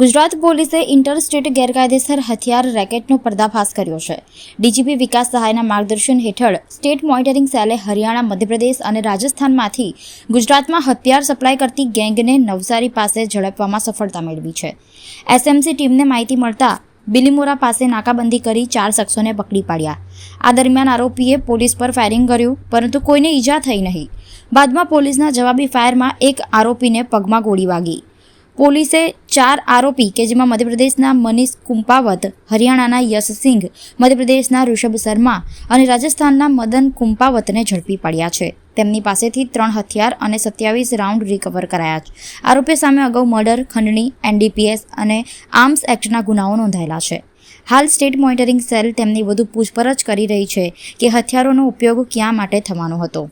ગુજરાત પોલીસે ઇન્ટરસ્ટેટ ગેરકાયદેસર હથિયાર રેકેટનો પર્દાફાશ કર્યો છે। ડીજીપી વિકાસ સહાયના માર્ગદર્શન હેઠળ સ્ટેટ મોનિટરિંગ સેલે હરિયાણા, મધ્યપ્રદેશ અને રાજસ્થાનમાંથી ગુજરાતમાં હથિયાર સપ્લાય કરતી ગેંગને નવસારી પાસે ઝડપવામાં સફળતા મેળવી છે। એસએમસી ટીમને માહિતી મળતા બિલીમોરા પાસે નાકાબંધી કરી 4 શખ્સોને પકડી પાડ્યા। આ દરમિયાન આરોપીએ પોલીસ પર ફાયરિંગ કર્યું, પરંતુ કોઈને ઈજા થઈ નહીં। બાદમાં પોલીસના જવાબી ફાયરમાં એક આરોપીને પગમાં ગોળી વાગી। પોલીસે 4 આરોપી કે જેમાં મધ્યપ્રદેશના મનીષ કુંપાવત, હરિયાણાના યશસિંહ, મધ્યપ્રદેશના ઋષભ શર્મા અને રાજસ્થાનના મદન કુંપાવતને ઝડપી પાડ્યા છે। તેમની પાસેથી 3 હથિયાર અને 27 રાઉન્ડ રિકવર કરાયા છે। આરોપી સામે અગાઉ મર્ડર, ખંડણી, એનડીપીએસ અને આર્મ્સ એક્ટના ગુનાઓ નોંધાયેલા છે। હાલ સ્ટેટ મોનિટરિંગ સેલ તેમની વધુ પૂછપરછ કરી રહી છે કે હથિયારોનો ઉપયોગ ક્યાં માટે થવાનો હતો।